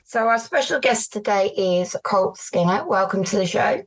So our special guest today is Colt Skinner. Welcome to the show.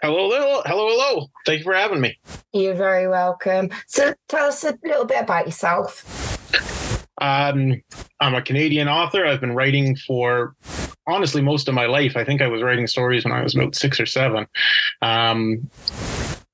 Hello. Thank you for having me. You're very welcome. So tell us a little bit about yourself. I'm a Canadian author. I've been writing for, honestly, most of my life. I think I was writing stories when I was about 6 or 7.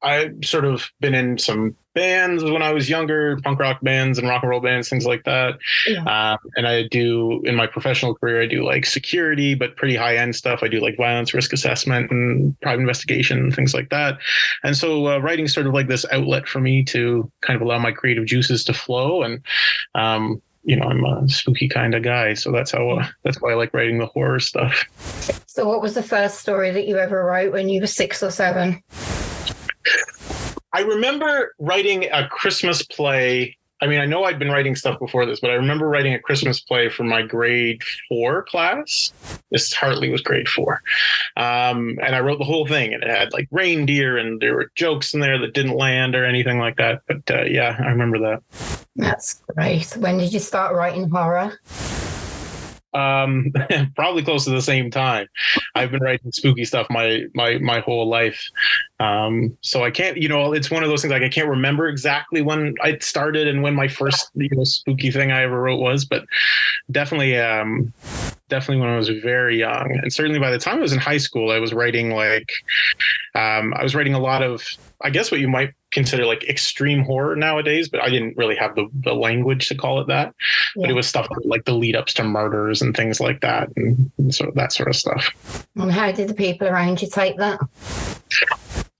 I've sort of been in some bands when I was younger, punk rock bands and rock and roll bands, things like that. Yeah. And I do, in my professional career, I do like security, but pretty high end stuff. I do like violence risk assessment and private investigation, things like that. And so writing sort of like this outlet for me to kind of allow my creative juices to flow. And, I'm a spooky kind of guy. So that's why I like writing the horror stuff. So what was the first story that you ever wrote when you were 6 or 7? I remember writing a Christmas play. I mean, I know I'd been writing stuff before this, but I remember writing a Christmas play for my grade 4 class. This Hartley was grade 4. And I wrote the whole thing, and it had like reindeer and there were jokes in there that didn't land or anything like that. But yeah, I remember that. That's great. When did you start writing horror? Probably close to the same time. I've been writing spooky stuff my whole life. So I can't, it's one of those things like I can't remember exactly when I started and when my first, spooky thing I ever wrote was, but definitely when I was very young. And certainly by the time I was in high school, I was writing a lot of, I guess what you might consider like extreme horror nowadays, but I didn't really have the language to call it that. Yeah. But it was stuff like the lead ups to murders and things like that, and sort of that sort of stuff. And how did the people around you take that?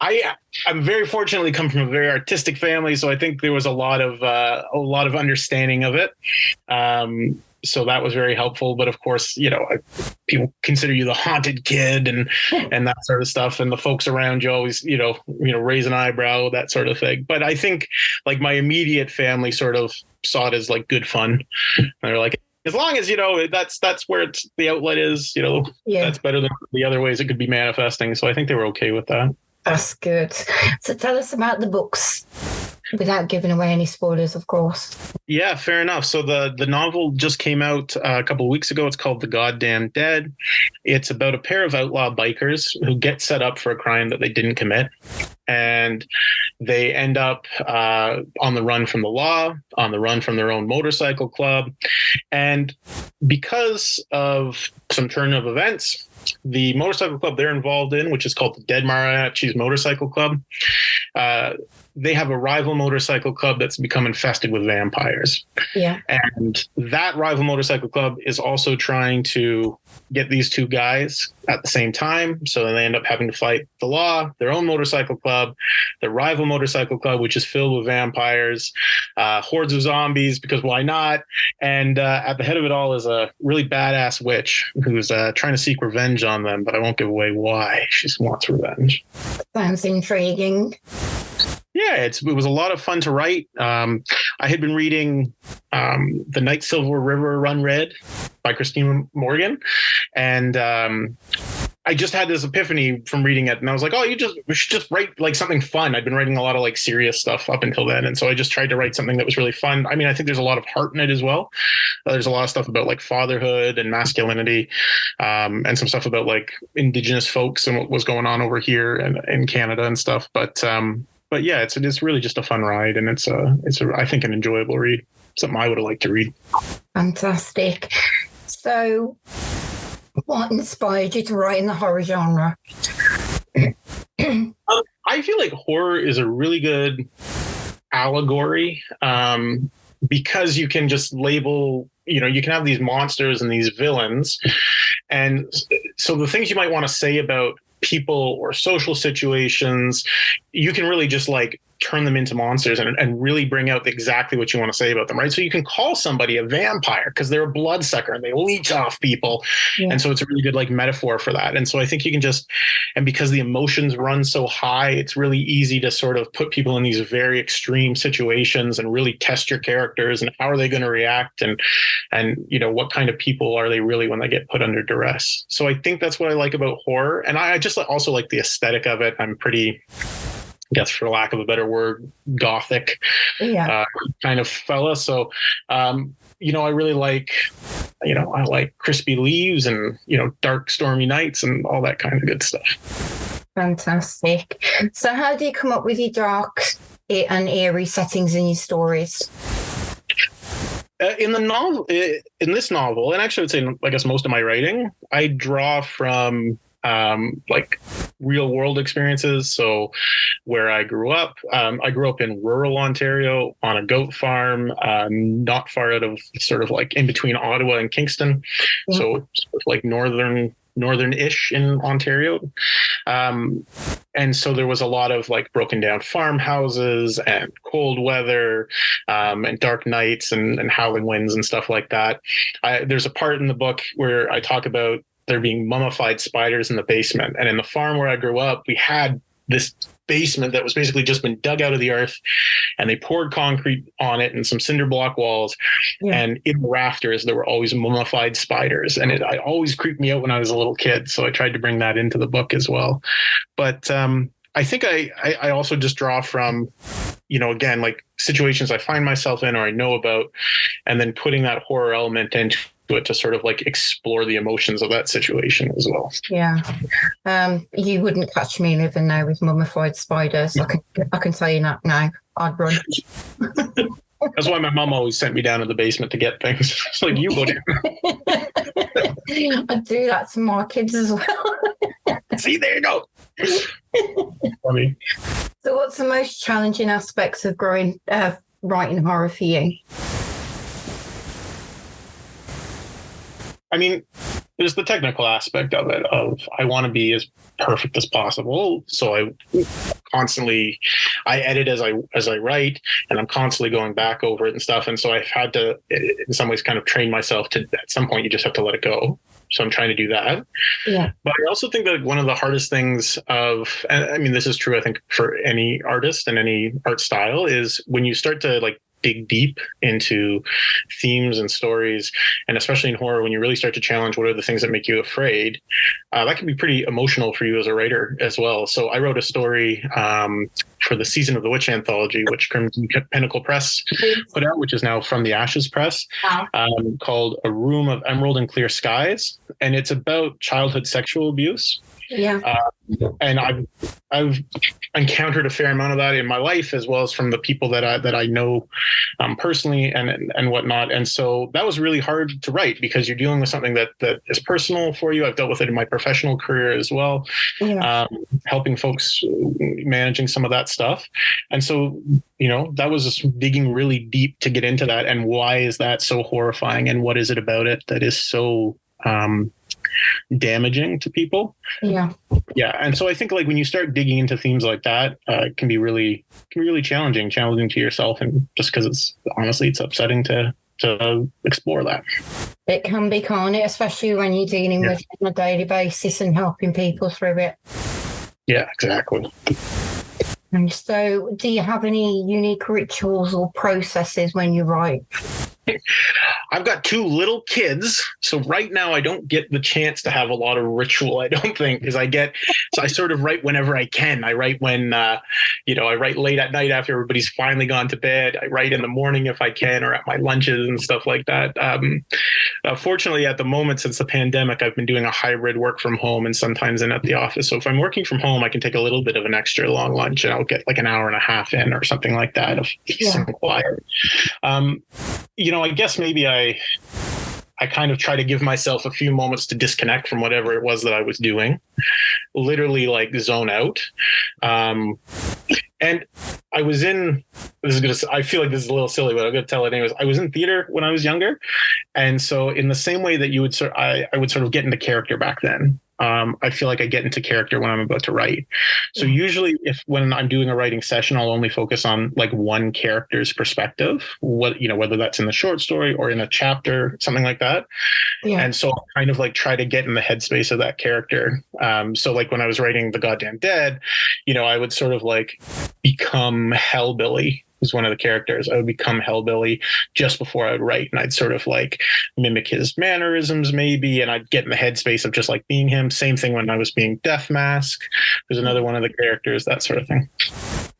I'm very fortunately come from a very artistic family, so I think there was a lot of understanding of it. So that was very helpful. But of course, people consider you the haunted kid and that sort of stuff. And the folks around you always, raise an eyebrow, that sort of thing. But I think like my immediate family sort of saw it as like good fun. And they're like, as long as, that's where the outlet is, That's better than the other ways it could be manifesting. So I think they were okay with that. That's good. So tell us about the books. Without giving away any spoilers, of course. Yeah, fair enough. So the novel just came out a couple of weeks ago. It's called The Goddamn Dead. It's about a pair of outlaw bikers who get set up for a crime that they didn't commit. And they end up on the run from the law, on the run from their own motorcycle club. And because of some turn of events, the motorcycle club they're involved in, which is called the Dead Mariachis Motorcycle Club, they have a rival motorcycle club that's become infested with vampires. Yeah. And that rival motorcycle club is also trying to get these two guys at the same time. So then they end up having to fight the law, their own motorcycle club, the rival motorcycle club, which is filled with vampires, hordes of zombies, because why not? And at the head of it all is a really badass witch who's trying to seek revenge on them, but I won't give away why. She just wants revenge. Sounds intriguing. Yeah, it was a lot of fun to write. I had been reading The Night Silver River Run Red by Christina Morgan. And I just had this epiphany from reading it. And I was like, we should just write like something fun. I'd been writing a lot of like serious stuff up until then. And so I just tried to write something that was really fun. I mean, I think there's a lot of heart in it as well. There's a lot of stuff about like fatherhood and masculinity, and some stuff about like Indigenous folks and what was going on over here and in Canada and stuff. But yeah, it's really just a fun ride, and it's I think an enjoyable read. Something I would have liked to read. Fantastic. So, what inspired you to write in the horror genre? I feel like horror is a really good allegory, because you can just label. You can have these monsters and these villains, and so the things you might want to say about people or social situations, you can really just like turn them into monsters and really bring out exactly what you want to say about them, right? So you can call somebody a vampire because they're a bloodsucker and they leech off people. Yeah. And so it's a really good like metaphor for that. And so I think you can and because the emotions run so high, it's really easy to sort of put people in these very extreme situations and really test your characters and how are they going to react and what kind of people are they really when they get put under duress. So I think that's what I like about horror. And I just also like the aesthetic of it. I'm pretty, I guess for lack of a better word, gothic kind of fella. So, I really like I like crispy leaves and, dark stormy nights and all that kind of good stuff. Fantastic. So how do you come up with your dark and eerie settings in your stories? In this novel, and actually I would say, I guess most of my writing, I draw from like real world experiences. So where I grew up in rural Ontario on a goat farm, not far out of sort of like in between Ottawa and Kingston. Yeah. So sort of like northern-ish in Ontario. And so there was a lot of like broken down farmhouses and cold weather, and dark nights and howling winds and stuff like that. There's a part in the book where I talk about there being mummified spiders in the basement. And in the farm where I grew up, we had this basement that was basically just been dug out of the earth, and they poured concrete on it and some cinder block walls. Yeah. And in the rafters, there were always mummified spiders. And it always creeped me out when I was a little kid. So I tried to bring that into the book as well. But I think I also just draw from, again, like situations I find myself in or I know about, and then putting that horror element into it to sort of like explore the emotions of that situation as well. Yeah. You wouldn't catch me living there with mummified spiders. I can tell you that now. I'd run. That's why my mom always sent me down to the basement to get things. It's like, you go down. I do that to my kids as well. See, there you go. Funny. So what's the most challenging aspects of writing horror for you? I mean, there's the technical aspect of it, of I want to be as perfect as possible. So I edit as I write, and I'm constantly going back over it and stuff. And so I've had to, in some ways, kind of train myself to, at some point, you just have to let it go. So I'm trying to do that. Yeah. But I also think that one of the hardest things this is true, I think, for any artist and any art style, is when you start to like dig deep into themes and stories, and especially in horror, when you really start to challenge what are the things that make you afraid, that can be pretty emotional for you as a writer as well. So I wrote a story for the Season of the Witch anthology, which Crimson Pinnacle Press put out, which is now From the Ashes Press, called A Room of Emerald and Clear Skies. And it's about childhood sexual abuse. Yeah. And I've encountered a fair amount of that in my life, as well as from the people that I know personally and whatnot. And so that was really hard to write, because you're dealing with something that is personal for you. I've dealt with it in my professional career as well, helping folks, managing some of that stuff. And so, that was just digging really deep to get into that. And why is that so horrifying? And what is it about it that is so damaging to people? Yeah. And so I think like when you start digging into themes like that, it can be really challenging to yourself, and just because it's upsetting to explore that. It can be, can't it? Especially when you're dealing with it on a daily basis and helping people through it. Yeah, exactly. And so do you have any unique rituals or processes when you write? I've got 2 little kids, so right now I don't get the chance to have a lot of ritual, I don't think, because I sort of write whenever I can. I write when, I write late at night after everybody's finally gone to bed. I write in the morning if I can, or at my lunches and stuff like that. Fortunately, at the moment, since the pandemic, I've been doing a hybrid work from home and sometimes in at the office. So if I'm working from home, I can take a little bit of an extra long lunch, and I'll get like an hour and a half in or something like that of peace and quiet. I guess maybe I kind of try to give myself a few moments to disconnect from whatever it was that I was doing, literally like zone out. And I was I feel like this is a little silly, but I'm going to tell it anyways. I was in theater when I was younger. And so in the same way that you would I would sort of get into character back then. I feel like I get into character when I'm about to write. So usually when I'm doing a writing session, I'll only focus on like one character's perspective, whether that's in the short story or in a chapter, something like that. Yeah. And so I'll kind of like try to get in the headspace of that character. So like when I was writing The Goddamn Dead, I would sort of like become Hellbilly, who's one of the characters. I would become Hellbilly just before I would write, and I'd sort of like mimic his mannerisms maybe, and I'd get in the headspace of just like being him. Same thing when I was being Death Mask. There's another one of the characters, that sort of thing.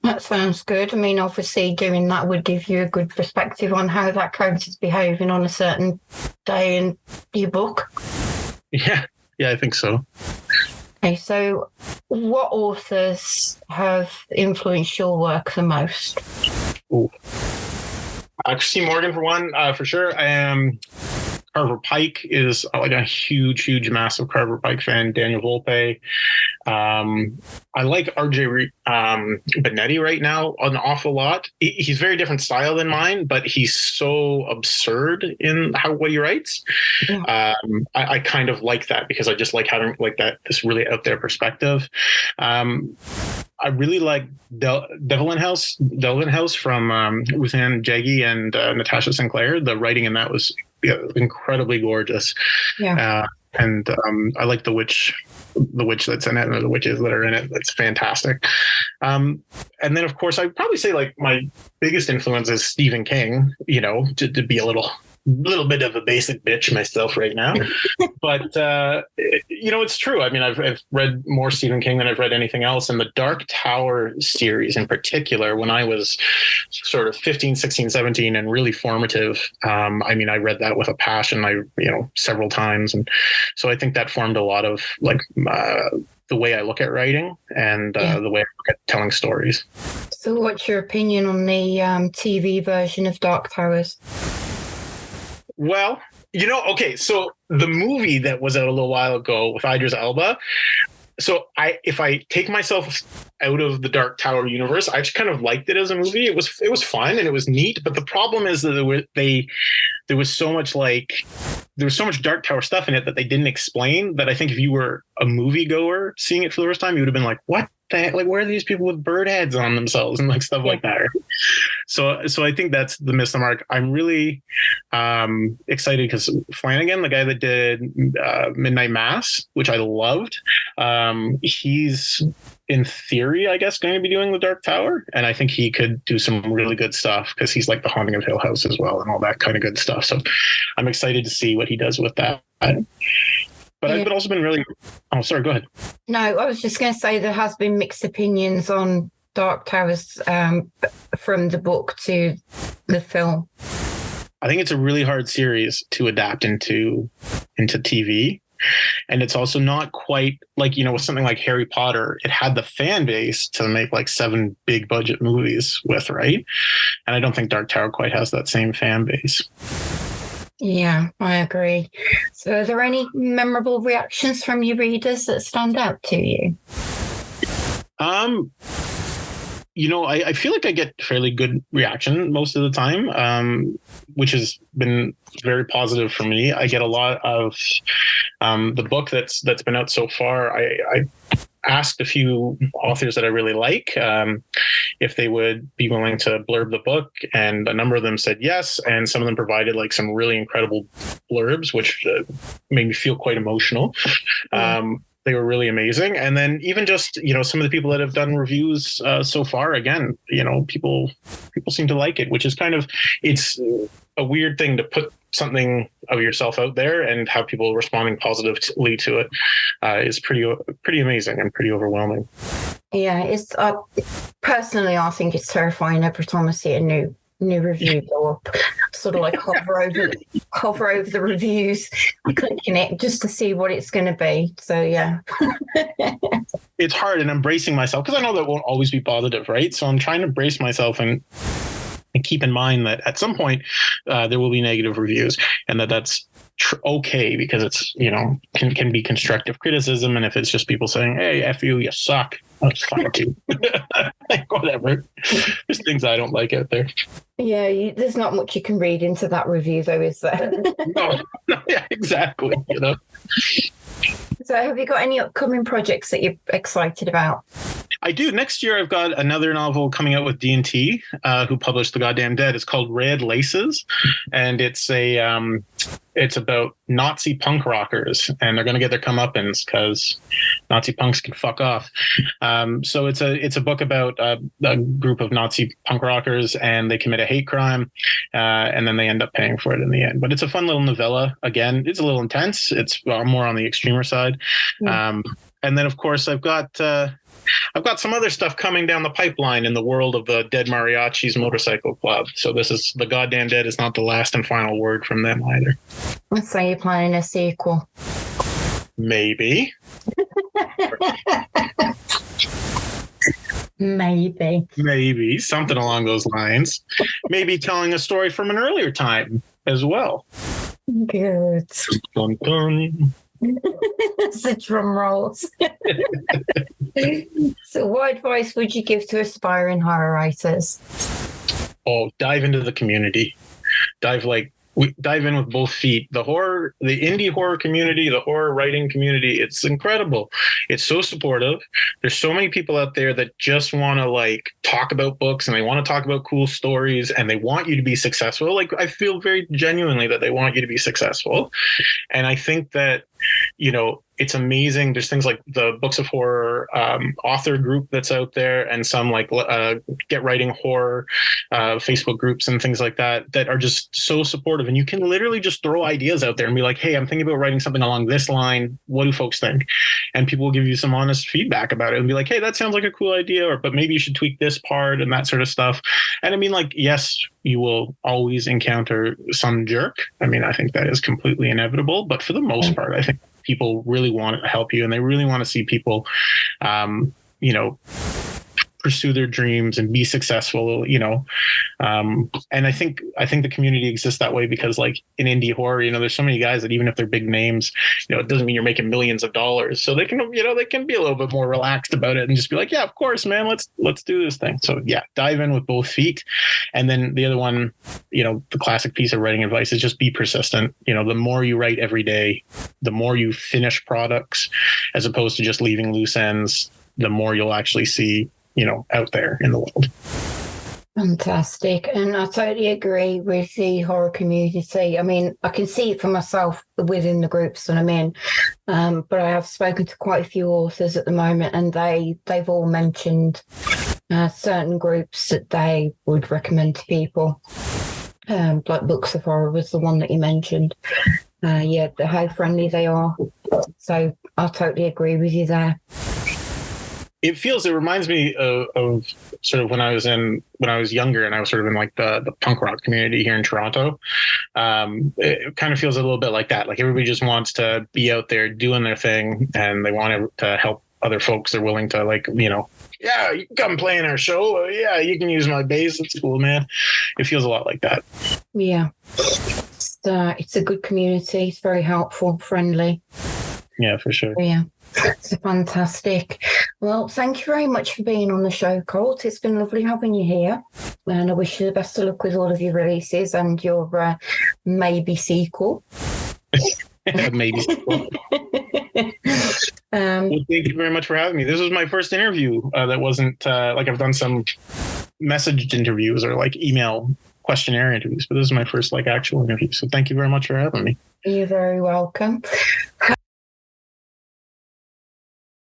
That sounds good. I mean, obviously, doing that would give you a good perspective on how that character's behaving on a certain day in your book. Yeah, I think so. Okay, so what authors have influenced your work the most? Ooh. Christine Morgan, for one, for sure. Carver Pike is like a huge, massive Carver Pike fan. Daniel Volpe. I like RJ Benetti right now an awful lot. He's very different style than mine, but he's so absurd in what he writes. Yeah. I kind of like that because I just like having like this really out there perspective. I really like Devlin House from Ruth Ann Jaggi and Natasha Sinclair. The writing in that was incredibly gorgeous. Yeah. And I like the witch that's in it, or the witches that are in it. That's fantastic. And then, of course, I'd probably say like my biggest influence is Stephen King, to be a little bit of a basic bitch myself right now. But, it's true. I mean, I've read more Stephen King than I've read anything else. And the Dark Tower series in particular, when I was sort of 15, 16, 17 and really formative, I read that with a passion, several times. And so I think that formed a lot of like the way I look at writing and the way I look at telling stories. So what's your opinion on the TV version of Dark Towers? Well, okay, so the movie that was out a little while ago with Idris Elba, so if I take myself out of the Dark Tower universe, I just kind of liked it as a movie. It was fun and it was neat, but the problem is that there was so much Dark Tower stuff in it that they didn't explain, that I think if you were a moviegoer seeing it for the first time, you would have been like, what the heck? Like, where are these people with bird heads on themselves and like stuff like that? So I think that's the miss the mark. I'm really excited because Flanagan, the guy that did Midnight Mass, which I loved, he's in theory, I guess, going to be doing the Dark Tower. And I think he could do some really good stuff because he's like the Haunting of Hill House as well and all that kind of good stuff. So I'm excited to see what he does with that. But I've also been really... Oh, sorry, go ahead. No, I was just going to say there has been mixed opinions on Dark Towers from the book to the film. I think it's a really hard series to adapt into TV. And it's also not quite like, with something like Harry Potter, it had the fan base to make like 7 big budget movies with, right? And I don't think Dark Tower quite has that same fan base. Yeah, I agree. So are there any memorable reactions from your readers that stand out to you? I feel like I get fairly good reaction most of the time, which has been very positive for me. I get a lot of the book that's been out so far. I asked a few authors that I really like if they would be willing to blurb the book, and a number of them said yes, and some of them provided like some really incredible blurbs, which made me feel quite emotional. They were really amazing. And then even just, some of the people that have done reviews so far, again, people seem to like it, which is it's a weird thing to put something of yourself out there and have people responding positively to it is pretty amazing and pretty overwhelming. Yeah, it's personally, I think it's terrifying every time I see a new review go up. Sort of like hover over the reviews, clicking it just to see what it's going to be. So yeah. It's hard, and I'm bracing myself because I know that won't always be positive, right? So I'm trying to brace myself and keep in mind that at some point there will be negative reviews, and that's okay because it's can be constructive criticism, and if it's just people saying, "Hey, F you suck," that's fine too. Like, whatever. There's things I don't like out there. Yeah, there's not much you can read into that review, though, is there? No, yeah, exactly. So, have you got any upcoming projects that you're excited about? I do. Next year, I've got another novel coming out with D&T, who published The Goddamn Dead. It's called Red Laces, and it's about Nazi punk rockers, and they're going to get their comeuppance because Nazi punks can fuck off. So it's a book about a group of Nazi punk rockers, and they commit a hate crime, and then they end up paying for it in the end. But it's a fun little novella. Again, it's a little intense. It's more on the extremer side. And then, of course, I've got some other stuff coming down the pipeline in the world of the Dead Mariachis Motorcycle Club. So this is the goddamn dead is not the last and final word from them either. Let's say you're planning a sequel. Maybe. Maybe something along those lines. Maybe telling a story from an earlier time as well. Good. Dun, dun. The drum rolls. So what advice would you give to aspiring horror writers? Oh, dive into the community. Dive in with both feet. The indie horror community, the horror writing community, it's incredible. It's so supportive. There's so many people out there that just want to talk about books, and they want to talk about cool stories, and they want you to be successful. I feel very genuinely that they want you to be successful. And I think that, it's amazing. There's things like the Books of Horror author group that's out there, and some Get Writing Horror Facebook groups and things like that are just so supportive. And you can literally just throw ideas out there and be like, hey, I'm thinking about writing something along this line. What do folks think? And people will give you some honest feedback about it and be like, hey, that sounds like a cool idea, but maybe you should tweak this part and that sort of stuff. And I mean, yes, you will always encounter some jerk. I mean, I think that is completely inevitable. But for the most part, I think people really want to help you, and they really want to see people, pursue their dreams and be successful, and I think the community exists that way because in indie horror, there's so many guys that even if they're big names, it doesn't mean you're making millions of dollars. So they can be a little bit more relaxed about it and just be like, yeah, of course, man, let's do this thing. So yeah, dive in with both feet. And then the other one, the classic piece of writing advice is just be persistent. The more you write every day, the more you finish products, as opposed to just leaving loose ends, the more you'll actually see out there in the world. Fantastic. And I totally agree with the horror community. I mean, I can see it for myself within the groups that I'm in, but I have spoken to quite a few authors at the moment, and they've all mentioned certain groups that they would recommend to people. Like Books of Horror was the one that you mentioned. How friendly they are. So I totally agree with you there. It reminds me of sort of when I was younger and I was sort of in the punk rock community here in Toronto. It kind of feels a little bit like that. Everybody just wants to be out there doing their thing, and they want to help other folks. They're willing to yeah, you can come play in our show. Yeah, you can use my bass. It's cool, man. It feels a lot like that. Yeah. It's a good community. It's very helpful, friendly. Yeah, for sure. Yeah. It's fantastic. Well, thank you very much for being on the show, Colt. It's been lovely having you here, and I wish you the best of luck with all of your releases and your maybe sequel. Maybe sequel. Well, thank you very much for having me. This was my first interview that wasn't I've done some messaged interviews or email questionnaire interviews, but this is my first actual interview. So thank you very much for having me. You're very welcome.